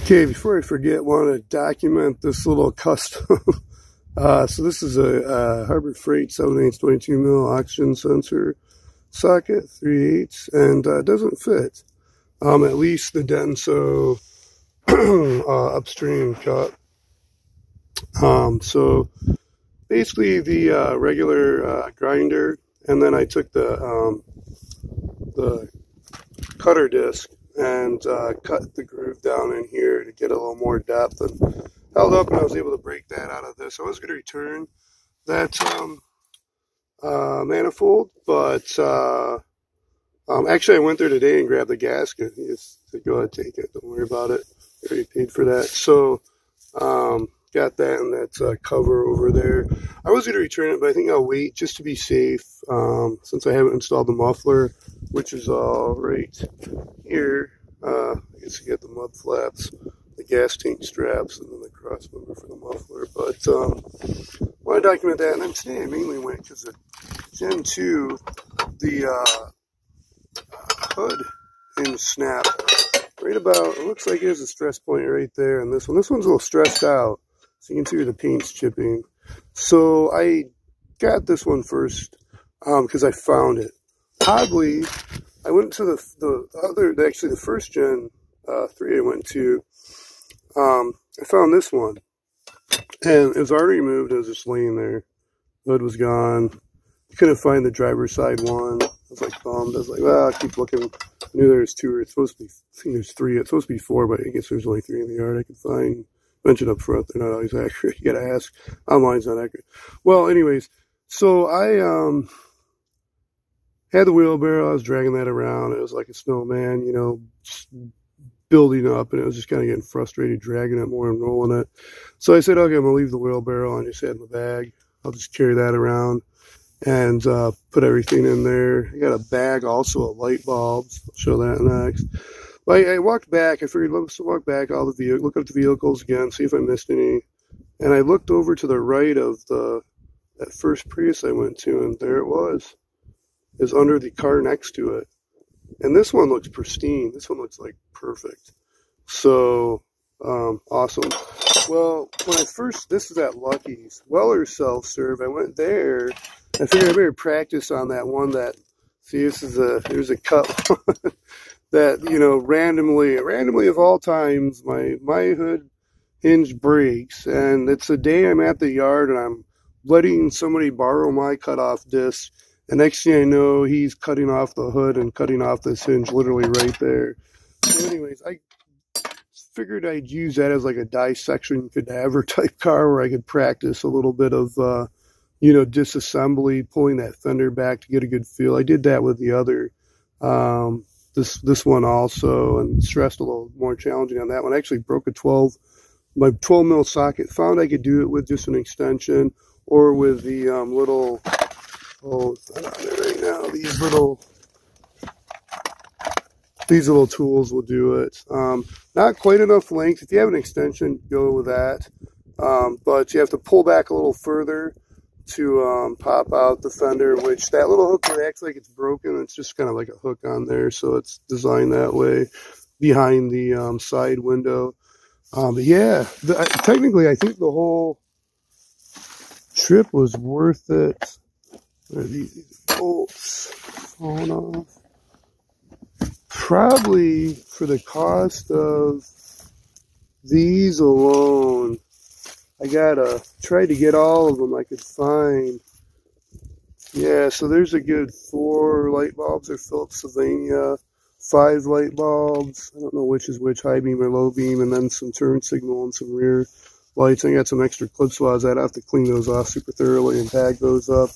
Okay, before I forget, I want to document this little custom. So this is a Harbor Freight 7/8 22 mil oxygen sensor socket, 3/8, and it doesn't fit. At least the Denso upstream cut. So basically the regular grinder, and then I took the cutter disc and cut the groove down in here to get a little more depth, and held up, and I was able to break that out of this. I was going to return that manifold, but actually I went there today and grabbed the gasket. He just said, go ahead, take it, don't worry about it, I already paid for that. So got that and that cover over there. I was going to return it, but I think I'll wait just to be safe, since I haven't installed the muffler, which is all right here. I guess you get the mud flaps, the gas tank straps, and then the cross member for the muffler. But I want to document that. And then today I mainly went because the Gen 2, the hood hinge snap right about, it looks like there's a stress point right there. And this one's a little stressed out, so you can see where the paint's chipping. So I got this one first because I found it. Oddly, I went to the first Gen 3 I went to. I found this one, and it was already removed. It was just laying there. The hood was gone. Couldn't find the driver's side one. I was like bummed. I was like, well, I'll keep looking. I knew there was two, or it's supposed to be, I think there's three. It's supposed to be four, but I guess there's only three in the yard I could find. Mentioned up front, they're not always accurate. You gotta ask. Online's not accurate. Well, anyways, so I had the wheelbarrow. I was dragging that around. It was like a snowman, you know, building up, and it was just kind of getting frustrated dragging it more and rolling it. So I said, okay, I'm gonna leave the wheelbarrow and just had my bag. I'll just carry that around and put everything in there. I got a bag also of light bulbs. I'll show that next. But I walked back. I figured, let's walk back all the vehicles, look up the vehicles again, see if I missed any. And I looked over to the right of that first Prius I went to, and there it was. It was under the car next to it. And this one looks pristine. This one looks like perfect. So, awesome. Well, when this is at Lucky's, Weller's self-serve, I went there. I figured I better practice on that one that, see, there's a cut one that, you know, randomly of all times, my hood hinge breaks. And it's a day I'm at the yard and I'm letting somebody borrow my cutoff disc. And next thing I know, he's cutting off the hood and cutting off this hinge literally right there. So anyways, I figured I'd use that as like a dissection cadaver type car where I could practice a little bit of, you know, disassembly, pulling that fender back to get a good feel. I did that with the other, this one also, and stressed a little more challenging on that one. I actually broke my 12 mil socket. Found I could do it with just an extension or with the little, it's not on there right now. These little tools will do it. Not quite enough length. If you have an extension, go with that. But you have to pull back a little further to pop out the fender, which that little hook acts like it's broken. It's just kind of like a hook on there, so it's designed that way behind the side window. But yeah, technically I think the whole trip was worth it. Where are these bolts falling off? Probably for the cost of these alone. I tried to get all of them I could find. Yeah, so there's a good 4 light bulbs. They're Philips Sylvania. 5 light bulbs. I don't know which is which, high beam or low beam, and then some turn signal and some rear lights. I got some extra clip swaths. I'd have to clean those off super thoroughly and tag those up.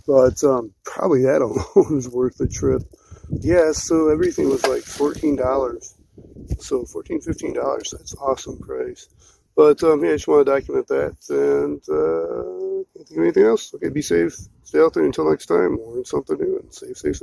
But probably that alone was worth the trip. Yeah, so everything was like $14. So $14, $15, that's awesome price. But yeah, I just want to document that. And can't think of anything else. Okay, be safe. Stay out there until next time. Learn something new and safe.